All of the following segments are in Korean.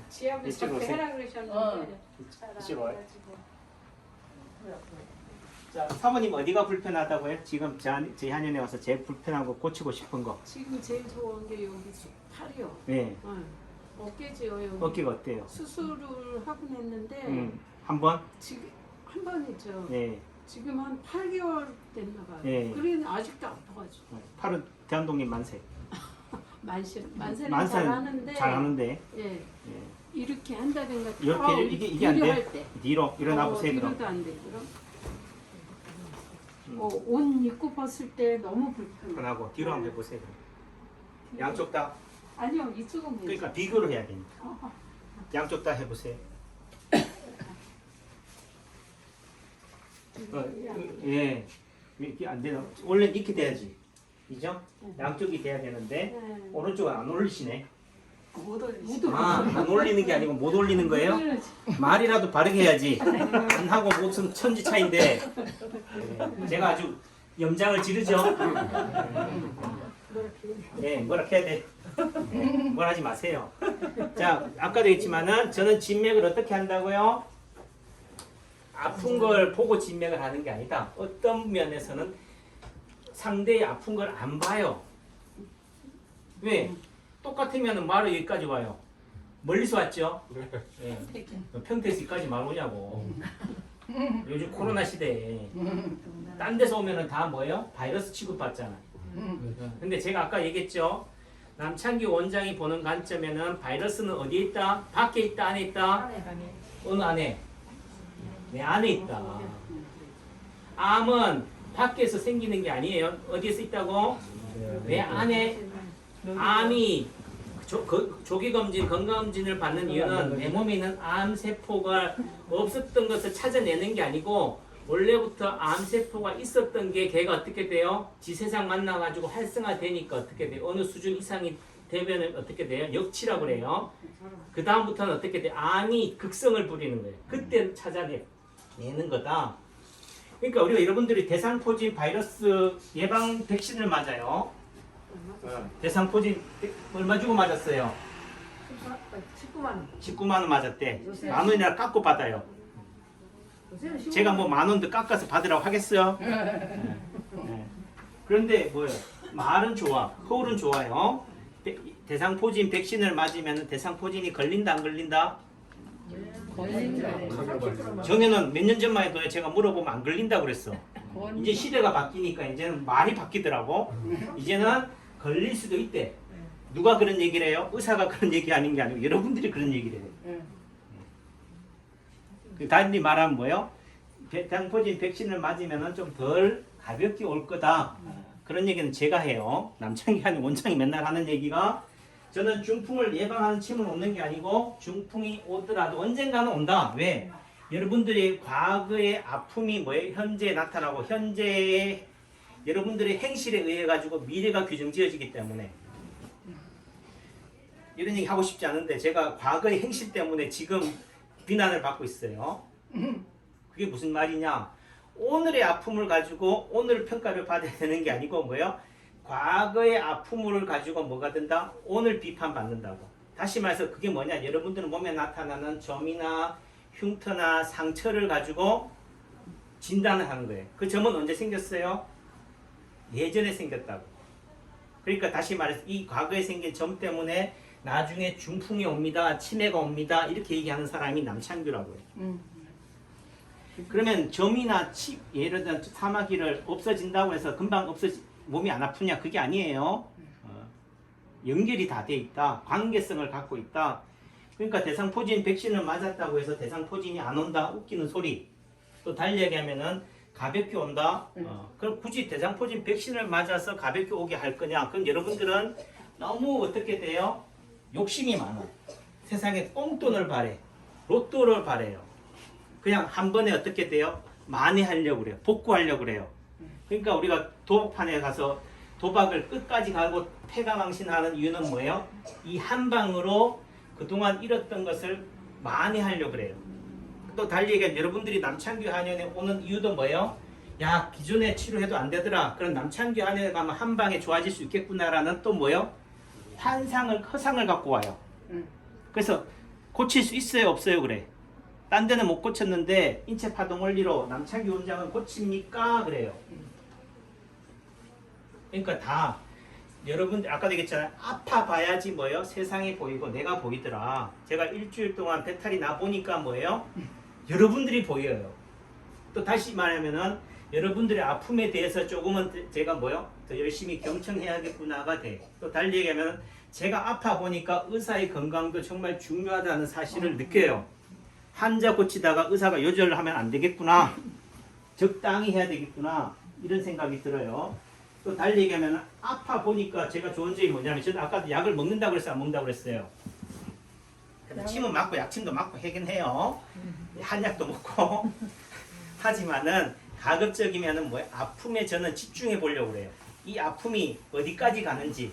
지압을 이쪽으로 자꾸 오세요. 해라 그러셨는데 잘안 이쪽으로 와요. 해가지고. 자, 사모님 어디가 불편하다고요? 지금 저희 한의원에 와서 제일 불편한 거 고치고 싶은 거. 지금 제일 좋은 게 여기 팔이요. 네. 어깨지요. 여기. 어깨가 어때요? 수술을 하긴 했는데 한 번? 지금 한 번이죠. 네. 지금 한 8개월 됐나 봐요. 네. 그래도 아직도 아파가지고. 팔은 대한독립 만세. 만세는 잘하는데. 잘하는데. 예. 예. 이렇게 한다든가. 이렇게 이게 안 뒤로 돼? 할 때. 뒤로 일어나 보세요. 뒤로도 그럼. 안 돼. 그럼. 옷 입고 봤을 때 너무 불편해. 편하고 뒤로 한번 해보세요. 양쪽 다. 아니요, 이쪽은 괜찮아요. 그러니까 비교를 해야 되니까. 양쪽 다 해보세요. 예. 이렇게 안 되나? 원래 이렇게 돼야지. 그죠? 양쪽이 돼야 되는데 네. 오른쪽은 안 올리시네. 못 올리죠. 안 올리는 게 아니고 못 올리는 거예요? 말이라도 바르게 해야지. 안 하고 무슨 천지 차인데. 예. 제가 아주 염장을 지르죠. 예, 뭐라 해야 돼. 뭘 하지 마세요. 자, 아까도 했지만은 저는 진맥을 어떻게 한다고요? 아픈 걸 보고 진맥을 하는 게 아니다. 어떤 면에서는 상대의 아픈 걸 안 봐요. 왜? 똑같으면 말을 여기까지 와요. 멀리서 왔죠? 예. 평택에서 여기까지 말 오냐고. 요즘 코로나 시대에 딴 데서 오면은 다 뭐예요? 바이러스 취급받잖아. 근데 제가 아까 얘기했죠? 남창기 원장이 보는 관점에는 바이러스는 어디에 있다? 밖에 있다? 안에 있다? 어느 안에? 내 안에 있다. 암은 밖에서 생기는 게 아니에요. 어디에서 있다고? 내 안에 암이 조기검진, 건강검진을 받는 이유는 내 몸에 있는 암세포가 없었던 것을 찾아내는 게 아니고 원래부터 암세포가 있었던 게 걔가 어떻게 돼요? 지세상 만나가지고 활성화되니까 어떻게 돼요? 어느 수준 이상이 되면 어떻게 돼요? 역치라고 그래요. 그 다음부터는 어떻게 돼요? 암이 극성을 부리는 거예요. 그때 찾아내는 거다. 그러니까 우리가 여러분들이 대상포진 바이러스 예방 백신을 맞아요. 대상포진 얼마 주고 맞았어요? 19만 원. 19만 원 맞았대. 만 원이나 깎고 받아요. 제가 뭐 만 원도 깎아서 받으라고 하겠어요? 네. 그런데 뭐예요? 말은 좋아, 허울은 좋아요. 대상포진 백신을 맞으면 대상포진이 걸린다 안 걸린다? 전에는 몇 년 전만 해도 제가 물어보면 안 걸린다고 그랬어. 이제 시대가 바뀌니까 이제는 말이 바뀌더라고. 이제는 걸릴 수도 있대. 누가 그런 얘기를 해요? 의사가 그런 얘기 아닌 게 아니고 여러분들이 그런 얘기를 해요. 단지 말하면 뭐예요? 대상포진 백신을 맞으면 좀 덜 가볍게 올 거다. 그런 얘기는 제가 해요. 남창기 하는 원장이 맨날 하는 얘기가 저는 중풍을 예방하는 침을 놓는 게 아니고 중풍이 오더라도 언젠가는 온다. 왜? 여러분들이 과거의 아픔이 뭐예요? 현재에 나타나고 현재의 여러분들의 행실에 의해 가지고 미래가 규정지어지기 때문에 이런 얘기 하고 싶지 않은데 제가 과거의 행실 때문에 지금 비난을 받고 있어요. 그게 무슨 말이냐? 오늘의 아픔을 가지고 오늘 평가를 받아야 되는 게 아니고 뭐예요? 과거의 아픔을 가지고 뭐가 된다? 오늘 비판받는다고. 다시 말해서 그게 뭐냐? 여러분들 몸에 나타나는 점이나 흉터나 상처를 가지고 진단을 하는 거예요. 그 점은 언제 생겼어요? 예전에 생겼다고. 그러니까 다시 말해서 이 과거에 생긴 점 때문에 나중에 중풍이 옵니다. 치매가 옵니다. 이렇게 얘기하는 사람이 남창규라고요. 그러면 점이나 예를 들어 사마귀를 없어진다고 해서 금방 몸이 안 아프냐? 그게 아니에요. 연결이 다 돼 있다. 관계성을 갖고 있다. 그러니까 대상포진 백신을 맞았다고 해서 대상포진이 안 온다. 웃기는 소리. 또 달리 얘기하면은 가볍게 온다. 그럼 굳이 대상포진 백신을 맞아서 가볍게 오게 할 거냐? 그럼 여러분들은 너무 어떻게 돼요? 욕심이 많아. 세상에 꽁돈을 바래. 로또를 바래요. 그냥 한 번에 어떻게 돼요? 만회하려고 그래요. 복구하려고 그래요. 그러니까 우리가 도박판에 가서 도박을 끝까지 가고 패가망신하는 이유는 뭐예요? 이 한 방으로 그동안 잃었던 것을 만회하려고 그래요. 또 달리 얘기하면 여러분들이 남창규 한의원에 오는 이유도 뭐예요? 야, 기존에 치료해도 안 되더라. 그럼 남창규 한의원에 가면 한 방에 좋아질 수 있겠구나라는 또 뭐예요? 환상을, 허상을 갖고 와요. 그래서 고칠 수 있어요, 없어요? 그래. 딴 데는 못 고쳤는데 인체 파동 원리로 남창기 원장은 고칩니까? 그래요. 그러니까 다 여러분들 아까도 얘기했잖아요. 아파 봐야지 뭐예요? 세상이 보이고 내가 보이더라. 제가 일주일 동안 배탈이 나 보니까 뭐예요? 여러분들이 보여요. 또 다시 말하면은 여러분들의 아픔에 대해서 조금은 제가 뭐요? 더 열심히 경청해야겠구나가 돼. 또 달리 얘기하면 제가 아파 보니까 의사의 건강도 정말 중요하다는 사실을 느껴요. 환자 고치다가 의사가 요절을 하면 안 되겠구나. 적당히 해야 되겠구나. 이런 생각이 들어요. 또 달리 얘기하면 아파 보니까 제가 좋은 점이 뭐냐면 저는 아까도 약을 먹는다고 그랬어요? 안 먹는다고 그랬어요? 침은 맞고 약침도 맞고 하긴 해요. 한약도 먹고. 하지만은 가급적이면은 뭐야? 아픔에 저는 집중해 보려고 그래요. 이 아픔이 어디까지 가는지.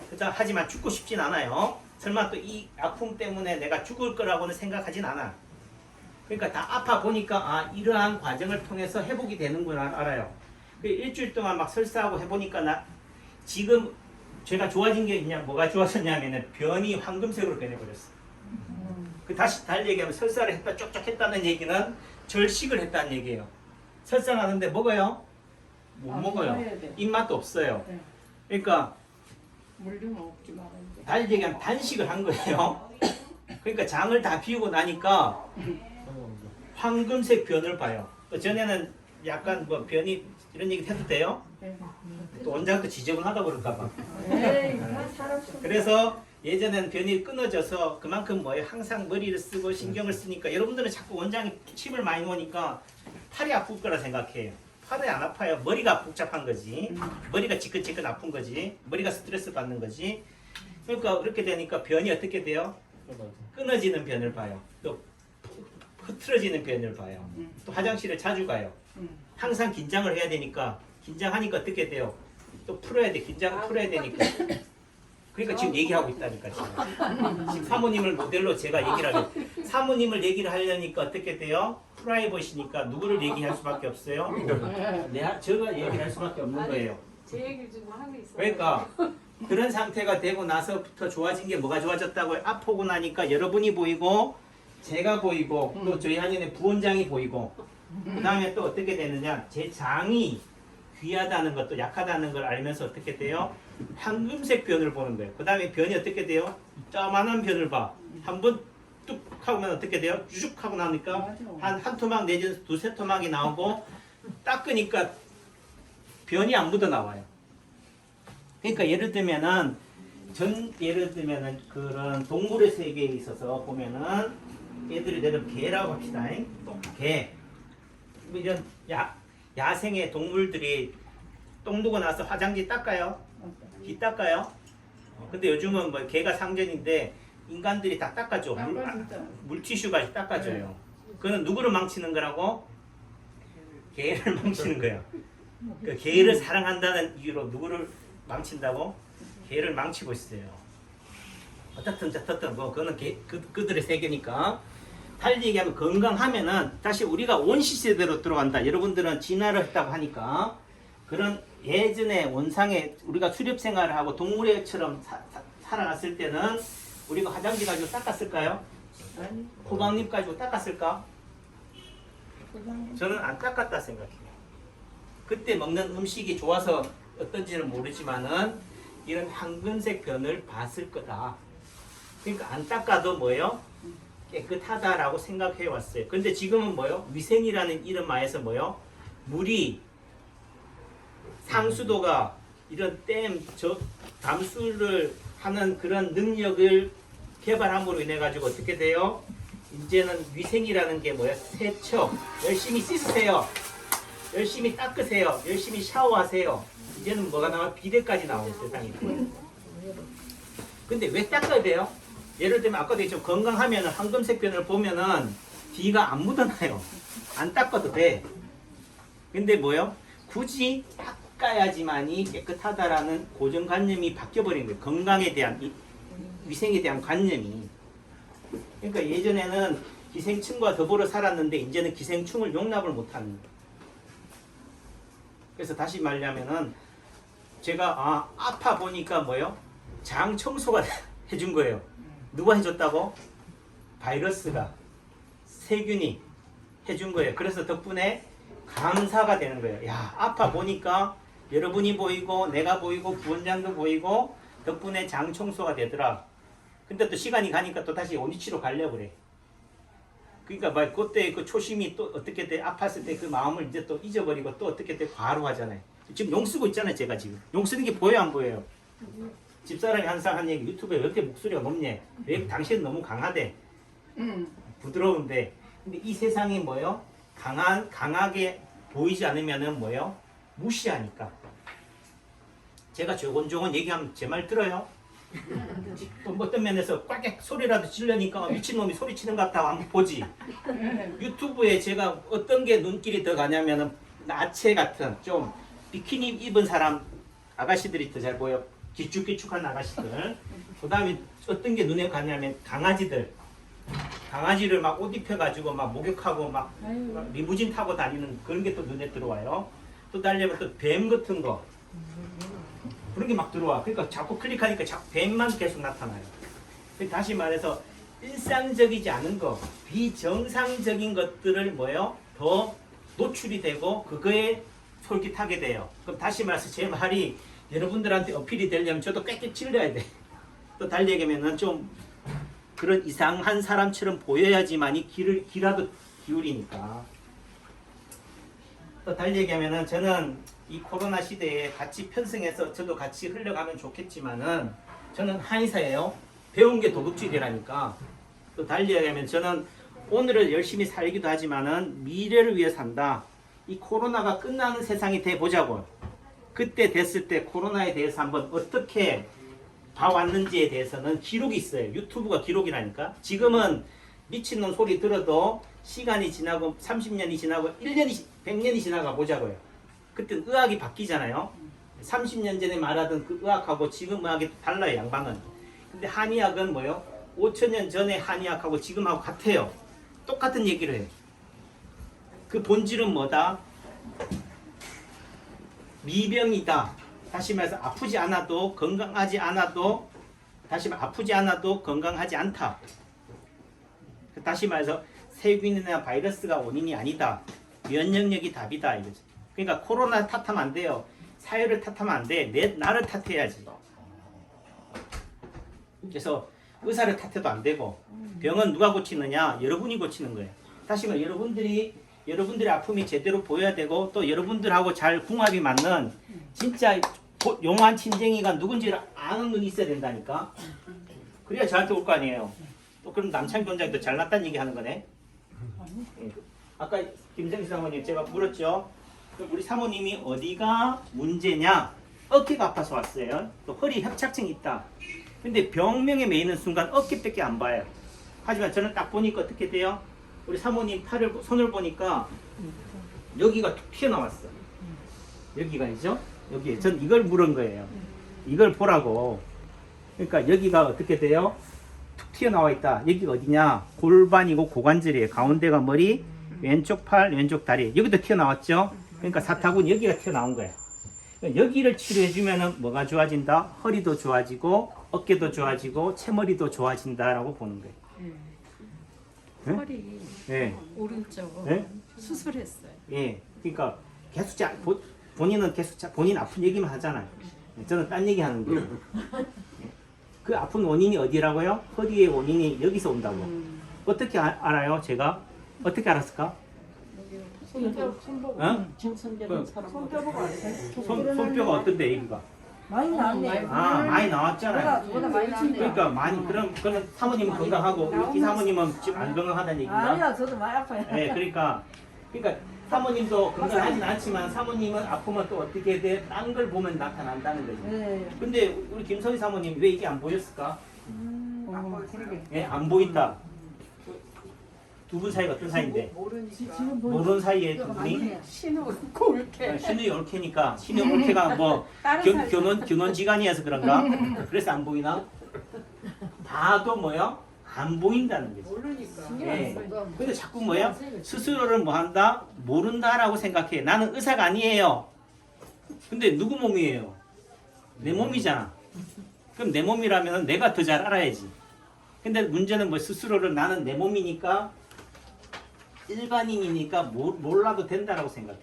그죠? 하지만 죽고 싶진 않아요. 설마 또 이 아픔 때문에 내가 죽을 거라고는 생각하진 않아. 그러니까 다 아파 보니까 아 이러한 과정을 통해서 회복이 되는구나 알아요. 일주일 동안 막 설사하고 해보니까 나 지금 제가 좋아진 게 있냐 뭐가 좋아졌냐면은 변이 황금색으로 변해버렸어. 그 다시 달리 얘기하면 설사를 했다 쪽쪽 했다는 얘기는 절식을 했다는 얘기예요. 설사 나는데 먹어요? 못 먹어요. 입맛도 없어요. 네. 그러니까 물좀 먹지 말아야 달리 얘기하면 단식을 한 거예요. 그러니까 장을 다 비우고 나니까 황금색 변을 봐요. 또 전에는 약간 뭐 변이 이런 얘기 해도 돼요? 돼. 또 원장도 지저분하다고 그럴까 봐. 에이, 나 사람 그래서 예전에는 변이 끊어져서 그만큼 뭐예요? 항상 머리를 쓰고 신경을 쓰니까 여러분들은 자꾸 원장이 침을 많이 놓으니까 팔이 아플 거라 생각해요. 팔이 안 아파요. 머리가 복잡한 거지. 머리가 지끈지끈 아픈 거지. 머리가 스트레스 받는 거지. 그러니까 그렇게 되니까 변이 어떻게 돼요? 끊어지는 변을 봐요. 또 흐트러지는 변을 봐요. 또 화장실을 자주 가요. 항상 긴장을 해야 되니까 긴장하니까 어떻게 돼요? 또 풀어야 돼. 긴장을 풀어야 되니까. 그러니까 지금 얘기하고 있다니까 지금 사모님을 모델로 제가 얘기를 하려. 사모님을 얘기를 하려니까 어떻게 돼요? 프라이버시니까 누구를 얘기할 수밖에 없어요? 제가 얘기를 할 수밖에 없는 거예요. 제 얘기 좀 하고 있어. 그러니까 그런 상태가 되고 나서부터 좋아진 게 뭐가 좋아졌다고요? 아프고 나니까 여러분이 보이고 제가 보이고 또 저희 한인의 부원장이 보이고 그 다음에 또 어떻게 되느냐 제 장이 귀하다는 것도 약하다는 걸 알면서 어떻게 돼요? 황금색 변을 보는 거예요. 그 다음에 변이 어떻게 돼요? 짜만한 변을 봐. 한번 뚝 하면 어떻게 돼요? 쭉 하고 나니까 한 토막 내지는 두세 토막이 나오고 닦으니까 변이 안 묻어 나와요. 그러니까 예를 들면은 그런 동물의 세계에 있어서 보면은 얘들이 예를 들면 개라고 합시다. 개. 이런 야생의 동물들이 똥 누고 나서 화장지 닦아요? 귀 닦아요? 근데 요즘은 뭐 개가 상전인데 인간들이 다 닦아줘. 물티슈가 닦아줘요. 그거는 누구를 망치는 거라고? 개를 망치는 거예요. 그 개를 사랑한다는 이유로 누구를 망친다고? 개를 망치고 있어요. 어떻든 뭐 그거는 그들의 세계니까. 달리 얘기하면 건강하면은 다시 우리가 원시세대로 들어간다. 여러분들은 진화를 했다고 하니까 그런 예전에 원상에 우리가 수렵 생활을 하고 동물애처럼 살아갔을 때는 우리가 화장지 가지고 닦았을까요? 아니. 호박잎 가지고 닦았을까? 저는 안 닦았다 생각해요. 그때 먹는 음식이 좋아서 어떤지는 모르지만은 이런 황금색 변을 봤을 거다. 그러니까 안 닦아도 뭐예요? 깨끗하다라고 생각해 왔어요. 근데 지금은 뭐요? 위생이라는 이름 하에서 뭐요? 물이 상수도가 이런 담수를 하는 그런 능력을 개발함으로 인해 가지고 어떻게 돼요? 이제는 위생이라는 게 뭐야? 세척 열심히 씻으세요. 열심히 닦으세요. 열심히 샤워하세요. 이제는 뭐가 나와? 비데까지 나오는 세상이 돼요. 근데 왜 닦아야 돼요? 예를 들면 아까도 얘기했지만 건강하면 황금색 변을 보면은 비가 안 묻어나요. 안 닦아도 돼. 근데 뭐요? 굳이 닦아야지만이 깨끗하다라는 고정관념이 바뀌어버린 거예요. 건강에 대한 위생에 대한 관념이. 그러니까 예전에는 기생충과 더불어 살았는데 이제는 기생충을 용납을 못하는 거예요. 그래서 다시 말하면은 제가 아파 보니까 뭐요? 장 청소가 해준 거예요. 누가 해줬다고? 바이러스가 세균이 해준 거예요. 그래서 덕분에 감사가 되는 거예요. 야, 아파 보니까 여러분이 보이고 내가 보이고 부원장도 보이고 덕분에 장 청소가 되더라. 근데 또 시간이 가니까 또 다시 원위치로 가려고 그래. 그러니까 막 그때 그 초심이 또 어떻게 돼 아팠을 때 그 마음을 이제 또 잊어버리고 또 어떻게 돼 과로하잖아요. 지금 용 쓰고 있잖아요. 제가 지금 용 쓰는 게 보여요 안 보여요? 집사람이 항상 한 얘기 유튜브에 왜 이렇게 목소리가 높냐? 왜 당신은 너무 강하대? 부드러운데 근데 이 세상이 뭐요? 강하게 보이지 않으면은 뭐요? 무시하니까. 제가 조곤조곤 얘기하면 제 말 들어요? 또 어떤 면에서 꽉 소리라도 지르니까 미친놈이 소리치는 것 같다고 한번 보지. 유튜브에 제가 어떤 게 눈길이 더 가냐면은 나체 같은 좀 비키니 입은 사람 아가씨들이 더 잘 보여. 길쭉길쭉한 아가씨들. 그 다음에 어떤 게 눈에 가냐면 강아지들. 강아지를 막 옷 입혀가지고 막 목욕하고 막 리무진 타고 다니는 그런 게 또 눈에 들어와요. 또 달려면 또 뱀 같은 거. 그런 게 막 들어와. 그러니까 자꾸 클릭하니까 뱀만 계속 나타나요. 다시 말해서 일상적이지 않은 거, 비정상적인 것들을 뭐요? 더 노출이 되고 그거에 솔깃하게 돼요. 그럼 다시 말해서 제 말이 여러분들한테 어필이 되려면 저도 꽥꽥 찔러야 돼. 또 달리 얘기하면은 좀 그런 이상한 사람처럼 보여야지만이 귀라도 기울이니까. 또 달리 얘기하면은 저는 이 코로나 시대에 같이 편승해서 저도 같이 흘러가면 좋겠지만은 저는 한의사예요. 배운 게 도둑질이라니까. 또 달리 얘기하면 저는 오늘을 열심히 살기도 하지만은 미래를 위해 산다. 이 코로나가 끝나는 세상이 돼 보자고요. 그때 됐을 때 코로나에 대해서 한번 어떻게 봐왔는지에 대해서는 기록이 있어요. 유튜브가 기록이라니까. 지금은 미친놈 소리 들어도 시간이 지나고 30년이 지나고 1년이 100년이 지나가 보자고요. 그때 의학이 바뀌잖아요. 30년 전에 말하던 그 의학하고 지금 의학이 달라요. 양방은. 근데 한의학은 뭐요? 5천년 전에 한의학하고 지금하고 같아요. 똑같은 얘기를 해요. 그 본질은 뭐다? 미병이다. 다시 말해서 아프지 않아도 건강하지 않아도 다시 말해 아프지 않아도 건강하지 않다. 다시 말해서 세균이나 바이러스가 원인이 아니다. 면역력이 답이다 이거죠. 그러니까 코로나 탓하면 안 돼요. 사회를 탓하면 안 돼. 나를 탓해야지. 그래서 의사를 탓해도 안 되고 병은 누가 고치느냐? 여러분이 고치는 거예요. 다시 말해 여러분들의 아픔이 제대로 보여야 되고 또 여러분들하고 잘 궁합이 맞는 진짜 용한 친쟁이가 누군지를 아는 눈이 있어야 된다니까. 그래야 저한테 올 거 아니에요. 또 그럼 남창 원장도 잘났다는 얘기 하는 거네. 예. 아까 김정희 사모님 제가 물었죠. 그럼 우리 사모님이 어디가 문제냐? 어깨가 아파서 왔어요. 또 허리 협착증이 있다. 근데 병명에 매이는 순간 어깨밖에 안 봐요. 하지만 저는 딱 보니까 어떻게 돼요? 우리 사모님 손을 보니까 여기가 툭 튀어나왔어. 여기가이죠? 여기. 전 이걸 물은 거예요. 이걸 보라고. 그러니까 여기가 어떻게 돼요? 툭 튀어나와 있다. 여기가 어디냐? 골반이고 고관절이에요. 가운데가 머리, 왼쪽 팔, 왼쪽 다리. 여기도 튀어나왔죠? 그러니까 사타구니 여기가 튀어나온 거예요. 여기를 치료해주면 뭐가 좋아진다? 허리도 좋아지고 어깨도 좋아지고 채머리도 좋아진다라고 보는 거예요. 네? 허리 네. 오른쪽 네? 수술했어요. 예. 그러니까 계속 본인은 계속 본인 아픈 얘기만 하잖아요. 저는 딴 얘기 하는 거예요. 그 아픈 원인이 어디라고요? 허리의 원인이 여기서 온다고. 어떻게 알아요? 제가 어떻게 알았을까? 손보고 어? 정선되는 사람 손뼈보고 알았어요. 손뼈가 어떤데 여기가? 많이 나왔네. 아 많이 나왔잖아요. 보다 많이 나왔네. 그러니까 많이 그럼 사모님은 건강하고 이 사모님은 지금 안 건강하다는 얘기인가? 아니야, 저도 많이 아파요. 네, 그러니까 사모님도 건강하진 않지만 사모님은 아프면 또 어떻게 돼? 딴 걸 보면 나타난다는 거죠. 네. 근데 우리 김선희 사모님 왜 이게 안 보였을까? 그러게. 예, 안 보인다. 두 분 사이가 어떤 사이인데? 지금 모르는 사이에 두 분이 신우 고 이렇게 신의 올케니까 신의 올케가 뭐 다른 교논지간이어서 그런가? 그래서 안 보이나? 봐도 뭐요? 안 보인다는 거지. 모르니까. 예. 근데 자꾸 뭐야? 스스로를 뭐 한다? 모른다라고 생각해. 나는 의사가 아니에요. 근데 누구 몸이에요? 내 몸이잖아. 그럼 내 몸이라면 내가 더 잘 알아야지. 근데 문제는 뭐 스스로를 나는 내 몸이니까 일반인이니까 몰라도 된다라고 생각해요.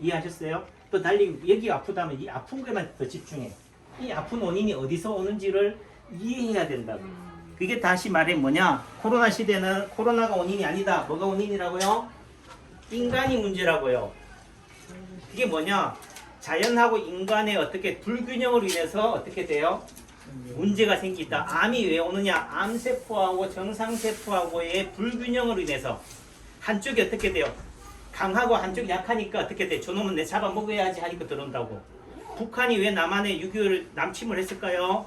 이해하셨어요? 또 달리 여기 아프다면 이 아픈 거에만 더 집중해. 이 아픈 원인이 어디서 오는지를 이해해야 된다고. 그게 다시 말해 뭐냐? 코로나 시대는 코로나가 원인이 아니다. 뭐가 원인이라고요? 인간이 문제라고요. 그게 뭐냐? 자연하고 인간의 어떻게 불균형으로 인해서 어떻게 돼요? 문제가 생기다. 암이 왜 오느냐? 암세포하고 정상세포하고의 불균형으로 인해서 한쪽이 어떻게 돼요? 강하고 한쪽이 약하니까 어떻게 돼? 저놈은 내 잡아먹어야지 하니까 들어온다고. 북한이 왜 남한에 6.25를 남침을 했을까요?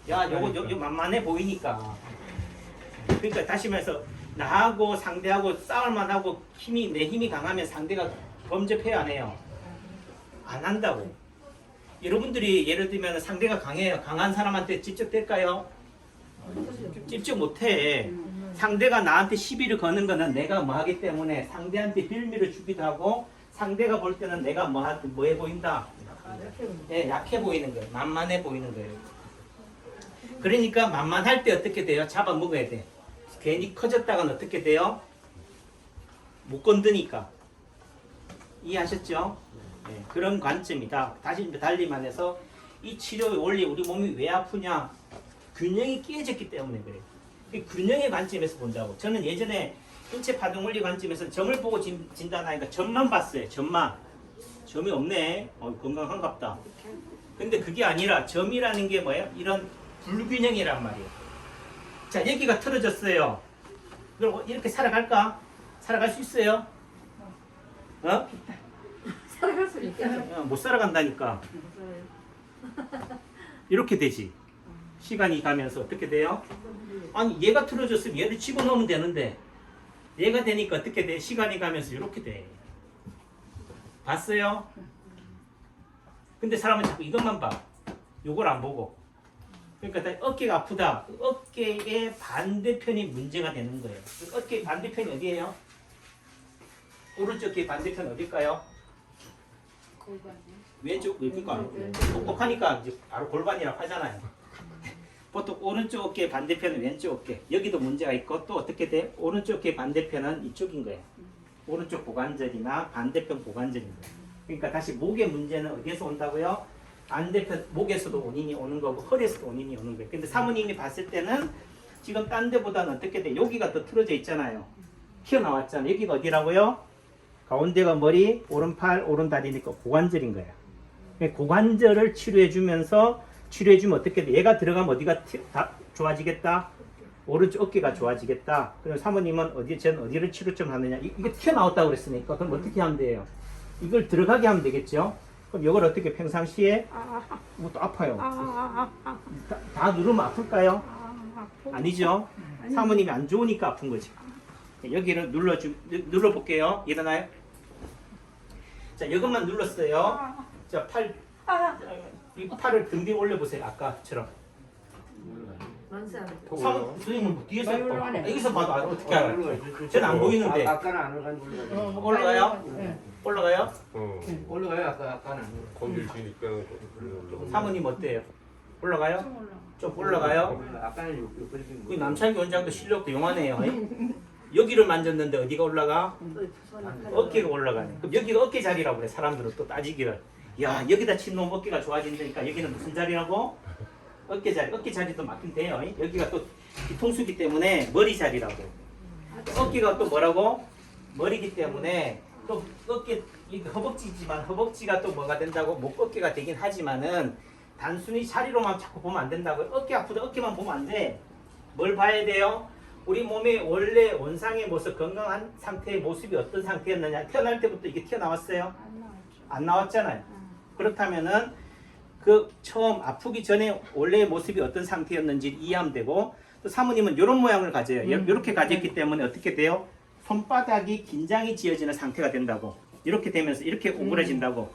야, 요거 만만해 보이니까. 그러니까 다시 말해서 나하고 상대하고 싸울만 하고 내 힘이 강하면 상대가 범접해야 안 해요? 안 한다고. 여러분들이 예를 들면 상대가 강해요. 강한 사람한테 직접 될까요? 직접 못해. 상대가 나한테 시비를 거는 거는 내가 뭐 하기 때문에 상대한테 빌미를 주기도 하고 상대가 볼 때는 내가 뭐해 보인다? 네, 약해 보이는 거예요. 만만해 보이는 거예요. 그러니까 만만할 때 어떻게 돼요? 잡아먹어야 돼. 괜히 커졌다가는 어떻게 돼요? 못 건드니까. 이해하셨죠? 네, 그런 관점이다. 다시 달리 말해서 이 치료의 원리 우리 몸이 왜 아프냐? 균형이 깨졌기 때문에 그래요. 이 균형의 관점에서 본다고. 저는 예전에 인체 파동 원리 관점에서 점을 보고 진단하니까 점만 봤어요. 점만. 점이 없네. 건강한갑다. 근데 그게 아니라 점이라는 게 뭐예요? 이런 불균형이란 말이에요. 자, 여기가 틀어졌어요. 그럼 이렇게 살아갈까? 살아갈 수 있어요? 어? 살아갈 수 있게. 못 살아간다니까. 이렇게 되지. 시간이 가면서 어떻게 돼요? 아니 얘가 틀어졌으면 얘를 집어넣으면 되는데 얘가 되니까 어떻게 돼? 시간이 가면서 이렇게 돼. 봤어요? 근데 사람은 자꾸 이것만 봐. 요걸 안 보고. 그러니까 어깨가 아프다. 어깨의 반대편이 문제가 되는 거예요. 어깨 반대편이 어디예요? 오른쪽 어깨 반대편 어딜까요? 왼쪽 그러니까 똑똑하니까 이제 바로 골반이라고 하잖아요. 보통 오른쪽 어깨 반대편은 왼쪽 어깨. 여기도 문제가 있고 또 어떻게 돼? 오른쪽 어깨 반대편은 이쪽인 거예요. 오른쪽 고관절이나 반대편 고관절인 거예요. 그러니까 다시 목의 문제는 어디에서 온다고요? 반대편 목에서도 원인이 오는 거고 허리에서도 원인이 오는 거예요. 근데 사모님이 봤을 때는 지금 딴 데보다는 어떻게 돼? 여기가 더 틀어져 있잖아요. 튀어나왔잖아요. 여기가 어디라고요? 가운데가 머리, 오른팔, 오른다리니까 고관절인 거예요. 고관절을 치료해주면서 치료해주면 어떻게 돼? 얘가 들어가면 어디가 좋아지겠다? 오른쪽 어깨가 좋아지겠다. 그럼 사모님은 전 어디를 치료점 하느냐? 이게 튀어나왔다고 그랬으니까 그럼 어떻게 하면 돼요? 이걸 들어가게 하면 되겠죠? 그럼 이걸 어떻게 평상시에 또 아파요. 다 누르면 아플까요? 아니죠. 사모님이 안 좋으니까 아픈 거죠. 여기를 눌러볼게요. 일어나요? 자, 이것만 눌렀어요. 자, 이 팔을 등 뒤에 올려보세요. 아까처럼. 선생님은 뒤에서 여기서 봐도 어떻게 알아요? 저는 안 보이는데. 아까는 안 올라가는 올라가요? 네. 올라가요? 올라가요. 아까는 건들지니까 사모님 어때요? 올라가요? 좀 올라가요? 아까는 그 남창기 원장도 실력도 용하네요. 여기를 만졌는데 어디가 올라가? 어깨가 올라가네. 그럼 여기가 어깨 자리라고 그래. 사람들은 또 따지기를. 야, 여기다 친 놈 어깨가 좋아진다니까 여기는 무슨 자리라고? 어깨 자리. 어깨 자리도 맞긴 돼요. 여기가 또 뒤통수기 때문에 머리 자리라고. 어깨가 또 뭐라고? 머리기 때문에 또 어깨 허벅지지만 허벅지가 또 뭐가 된다고? 목 어깨가 되긴 하지만은 단순히 자리로만 자꾸 보면 안 된다고요. 어깨 아프다 어깨만 보면 안 돼. 뭘 봐야 돼요? 우리 몸의 원래 원상의 모습, 건강한 상태의 모습이 어떤 상태였느냐. 태어날 때부터 이게 튀어나왔어요? 안 나왔잖아요. 그렇다면은 그 처음 아프기 전에 원래의 모습이 어떤 상태였는지 이해하면 되고, 또 사모님은 이런 모양을 가져요. 이렇게 가졌기 때문에 어떻게 돼요? 손바닥이 긴장이 지어지는 상태가 된다고. 이렇게 되면서 이렇게 오그라진다고.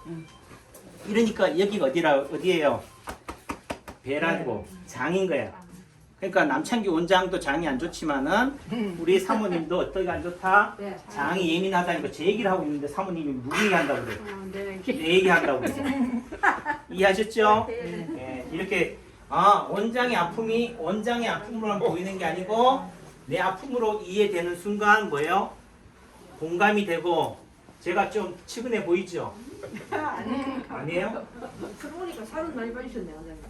이러니까 여기가 어디예요? 배라고 장인 거야. 그러니까 남창기 원장도 장이 안 좋지만은 우리 사모님도 어떻게 안 좋다? 네. 장이 예민하다는 거 제 얘기를 하고 있는데 사모님이 무리한다고 그래요. 네. 내 얘기한다고 그래요. 이해하셨죠? 네. 예, 이렇게 원장의 아픔이 원장의 아픔으로만 보이는 게 아니고 내 아픔으로 이해되는 순간 뭐예요? 공감이 되고 제가 좀 측은해 보이죠? 아니에요? 들어오니까 살은 많이 빠지셨네, 원장님.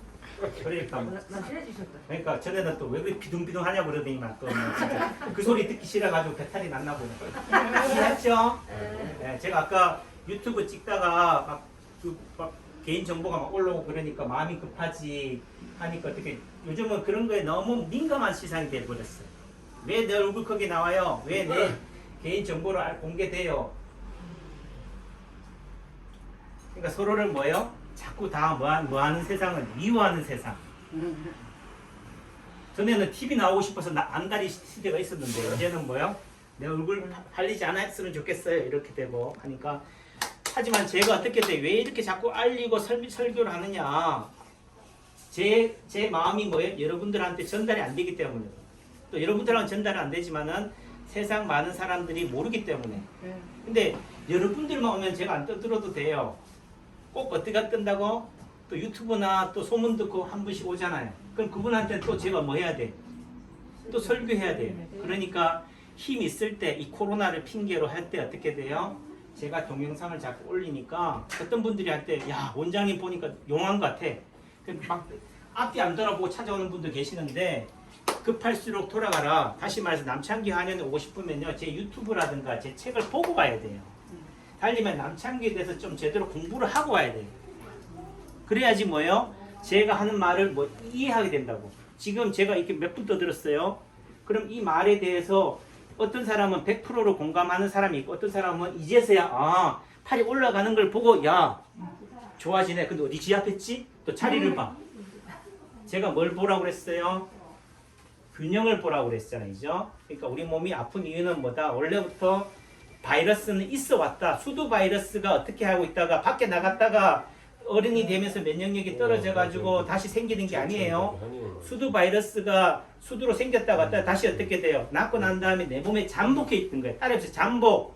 그러니까 날씬해지셨다. 그러니까 전에는 또 왜 그렇게 비둥비둥 하냐고 그러더니만 또 진짜 그 소리 듣기 싫어가지고 배탈이 났나 보네. 이해했죠? 네, 제가 아까 유튜브 찍다가 막 개인 정보가 막 올라오고 그러니까 마음이 급하지 하니까 어떻게 요즘은 그런 거에 너무 민감한 시선이 돼버렸어요. 왜 내 얼굴 거기 나와요? 왜 내 개인 정보로 공개돼요? 그러니까 서로를 뭐예요? 자꾸 다 뭐하는 세상을 미워하는 세상. 전에는 TV 나오고 싶어서 안달이 시대가 있었는데 이제는 뭐요? 내 얼굴 팔리지 않았으면 좋겠어요. 이렇게 되고 하니까 하지만 제가 어떻게 돼? 왜 이렇게 자꾸 알리고 설교를 하느냐? 제 마음이 뭐예요? 여러분들한테 전달이 안 되기 때문에 또 여러분들한테 전달이 안 되지만은 세상 많은 사람들이 모르기 때문에 근데 여러분들만 오면 제가 안 떠들어도 돼요. 꼭 어디가 뜬다고? 또 유튜브나 또 소문 듣고 한 분씩 오잖아요. 그럼 그분한테 또 제가 뭐 해야 돼? 또 설교해야 돼요. 그러니까 힘 있을 때 이 코로나를 핑계로 할 때 어떻게 돼요? 제가 동영상을 자꾸 올리니까 어떤 분들이 할 때 야 원장님 보니까 용한 것 같아. 막 앞뒤 안 돌아보고 찾아오는 분도 계시는데 급할수록 돌아가라. 다시 말해서 남창기 한의원에 오고 싶으면요. 제 유튜브라든가 제 책을 보고 가야 돼요. 달리면 남창기에 대해서 좀 제대로 공부를 하고 와야 돼요. 그래야지 뭐예요? 제가 하는 말을 뭐 이해하게 된다고. 지금 제가 이렇게 몇 분 떠들었어요. 그럼 이 말에 대해서 어떤 사람은 100%로 공감하는 사람이 있고 어떤 사람은 이제서야 팔이 올라가는 걸 보고 야 좋아지네. 근데 어디 지압했지? 또 자리를 봐. 제가 뭘 보라고 그랬어요? 균형을 보라고 그랬잖아요. 그러니까 우리 몸이 아픈 이유는 뭐다? 원래부터 바이러스는 있어 왔다. 수두 바이러스가 어떻게 하고 있다가 밖에 나갔다가 어른이 되면서 면역력이 떨어져 가지고 다시 생기는 게 아니에요. 수두 바이러스가 수두로 생겼다 갔다 다시 어떻게 돼요? 낳고 난 다음에 내 몸에 잠복해 있던 거예요. 따라해보세요.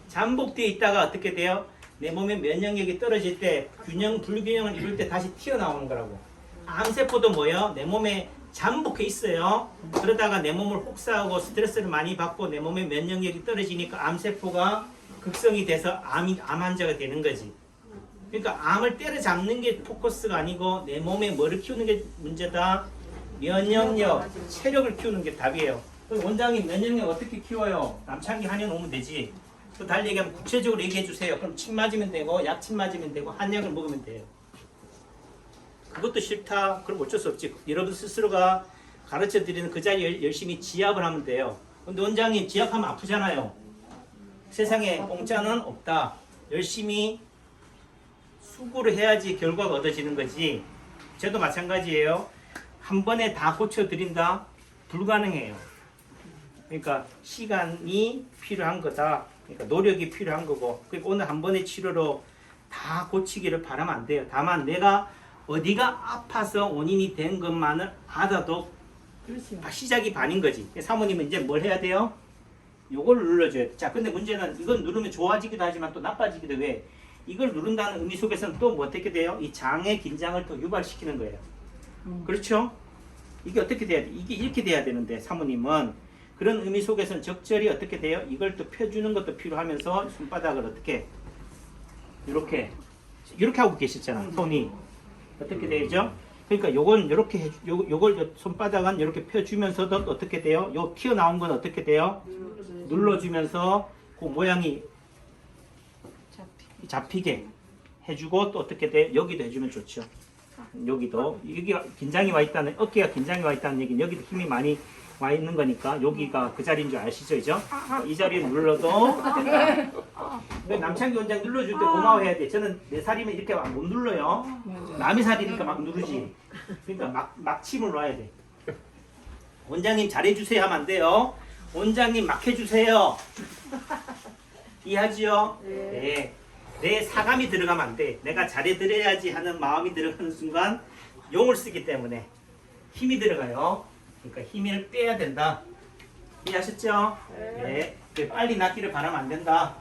잠복되어 있다가 어떻게 돼요? 내 몸의 면역력이 떨어질 때 불균형을 이룰 때 다시 튀어나오는 거라고. 암세포도 뭐예요? 내 몸에 잠복해 있어요. 그러다가 내 몸을 혹사하고 스트레스를 많이 받고 내 몸의 면역력이 떨어지니까 암세포가 극성이 돼서 암 환자가 되는 거지. 그러니까 암을 때려잡는 게 포커스가 아니고 내 몸에 뭐를 키우는 게 문제다. 면역력, 체력을 키우는 게 답이에요. 원장님 면역력 어떻게 키워요? 남창기 한의원 오면 되지. 또 달리 얘기하면 구체적으로 얘기해 주세요. 그럼 침 맞으면 되고 약침 맞으면 되고 한약을 먹으면 돼요. 그것도 싫다. 그럼 어쩔 수 없지. 여러분 스스로가 가르쳐 드리는 그 자리에 열심히 지압을 하면 돼요. 근데 원장님 지압하면 아프잖아요. 세상에 공짜는 없다. 열심히 수고를 해야지 결과가 얻어지는 거지. 저도 마찬가지예요. 한 번에 다 고쳐드린다? 불가능해요. 그러니까 시간이 필요한 거다. 그러니까 노력이 필요한 거고. 그리고 오늘 한 번의 치료로 다 고치기를 바라면 안 돼요. 다만 내가 어디가 아파서 원인이 된 것만을 알아도 시작이 반인 거지. 사모님은 이제 뭘 해야 돼요? 요걸 눌러줘야 돼. 자, 근데 문제는 이건 누르면 좋아지기도 하지만 또 나빠지기도 해. 이걸 누른다는 의미 속에서는 또 뭐 어떻게 돼요? 이 장의 긴장을 또 유발시키는 거예요. 그렇죠? 이게 어떻게 돼야 돼? 이게 이렇게 돼야 되는데 사모님은 그런 의미 속에서는 적절히 어떻게 돼요? 이걸 또 펴주는 것도 필요하면서 손바닥을 어떻게 이렇게 하고 계시잖아. 손이 어떻게 되죠? 그러니까 요건 이렇게 요걸 손바닥은 이렇게 펴주면서도 어떻게 돼요? 요 튀어나온 건 어떻게 돼요? 눌러주면서 그 모양이 잡히게 해주고 또 어떻게 돼? 여기도 해주면 좋죠. 여기도 여기가 긴장이 와 있다는 어깨가 긴장이 와 있다는 얘기는 여기도 힘이 많이 와 있는 거니까 여기가 그 자리인 줄 아시죠, 이죠? 이 자리에 눌러도 남창기 원장 눌러줄 때 고마워해야 돼. 저는 내 살이면 이렇게 막 못 눌러요. 남의 살이니까 막 누르지. 그러니까 막 침을 놔야 돼. 원장님 잘해주세요 하면 안 돼요. 원장님 막 해주세요. 이해하지요? 네. 내 사감이 들어가면 안 돼. 내가 잘해드려야지 하는 마음이 들어가는 순간 용을 쓰기 때문에 힘이 들어가요. 그러니까 힘을 빼야 된다. 이해하셨죠? 네. 빨리 낫기를 바라면 안 된다.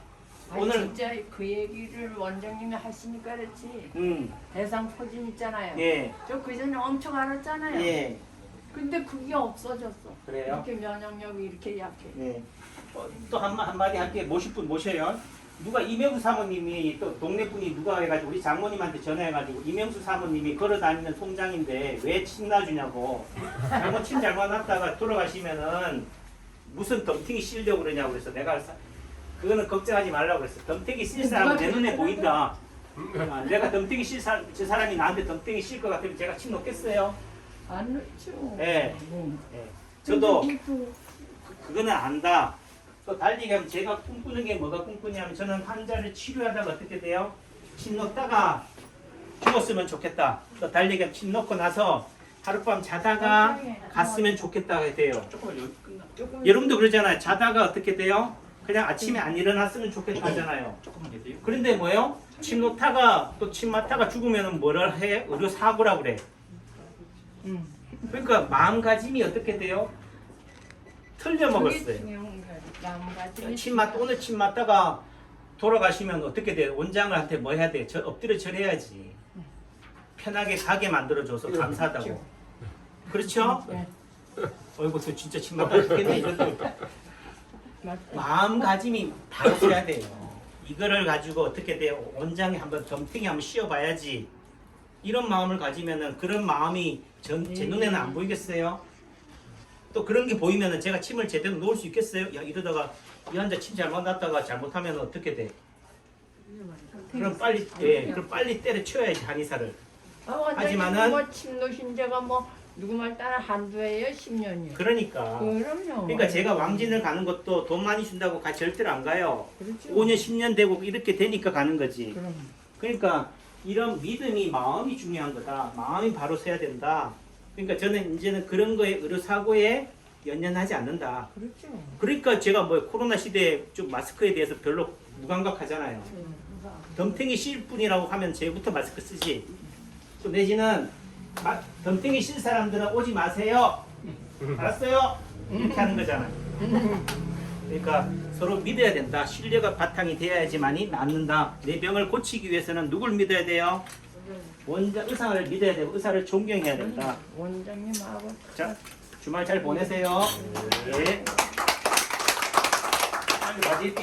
아니, 오늘 진짜 그 얘기를 원장님이 하시니까 그렇지. 음, 대상 포진 있잖아요. 예, 저 그전에 엄청 알았잖아요. 예, 근데 그게 없어졌어. 그래요? 이렇게 면역력이 이렇게 약해. 예. 또 한마디 할게. 모실 분 모셔요. 누가 이명수 사모님이 또 동네 분이 누가 해가지고 우리 장모님한테 전화해가지고 이명수 사모님이 걸어다니는 통장인데 왜 침 놔주냐고. 침 잘못 놨다가 돌아가시면은 무슨 덤탱이 씌려고 그러냐고 그래서 내가 그거는 걱정하지 말라고 그랬어. 덤탱이 씌 사람은 내 눈에 보인다. 내가 덤탱이 저 사람이 나한테 덤탱이 씌일 것 같으면 제가 침 놓겠어요? 안 넣죠. 예. 예. 저도 그거는 안다. 또 달리 가면 제가 꿈꾸는 게 뭐가 꿈꾸냐면 저는 환자를 치료하다가 어떻게 돼요? 침 놓다가 죽었으면 좋겠다. 또 달리 가면 침 놓고 나서 하룻밤 자다가 갔으면 좋겠다 돼요. 여러분도 그러잖아요. 자다가 어떻게 돼요? 그냥 아침에 안 일어났으면 좋겠다 하잖아요. 그런데 뭐예요? 침 놓다가 또 침 맞다가 죽으면 뭐를 해? 의료 사고라고 그래. 그러니까 마음가짐이 어떻게 돼요? 틀려 그게 먹었어요. 중요한 거예요. 마음가짐이 오늘 침 맞다가 돌아가시면 어떻게 돼요? 원장한테 뭐 해야 돼? 엎드려 절해야지. 편하게 가게 만들어줘서 감사하다고. 그렇죠? 네. 어이구, 저 진짜 침 맞다 죽겠네. 이것도 마음가짐이 바로서야 돼요. 이거를 가지고 어떻게 돼요? 원장이 한번 덤탱이 한번 씌워봐야지. 이런 마음을 가지면은 그런 마음이 제 눈에는 안 보이겠어요? 또 그런 게 보이면은 제가 침을 제대로 놓을 수 있겠어요? 야, 이러다가 이 환자 침 잘못 놨다가 잘못하면 어떻게 돼? 그럼 빨리 때려쳐야지 한의사를. 하지만은- 뭐침 놓으신 지가 뭐 누구 말 따라 한두해요 10년이요. 그러니까. 그럼요. 그러니까 제가 왕진을 가는 것도 돈 많이 준다고 절대로 안 가요. 그렇죠. 5년 10년 되고 이렇게 되니까 가는 거지. 그럼. 그러니까 이런 믿음이 마음이 중요한 거다. 마음이 바로 서야 된다. 그러니까 저는 이제는 그런 거에 의료사고에 연연하지 않는다. 그렇죠. 그러니까 제가 뭐 코로나 시대에 좀 마스크에 대해서 별로 무감각하잖아요. 덤탱이 실 뿐이라고 하면 제부터 마스크 쓰지. 또 내지는 덤탱이 실 사람들은 오지 마세요. 알았어요? 이렇게 하는 거잖아요. 그러니까 서로 믿어야 된다. 신뢰가 바탕이 돼야지만이 낫는다. 내 병을 고치기 위해서는 누굴 믿어야 돼요? 의사를 믿어야 되고 의사를 존경해야 된다. 원장님하고 자, 주말 잘 보내세요. 예. 빨리 맞을게요.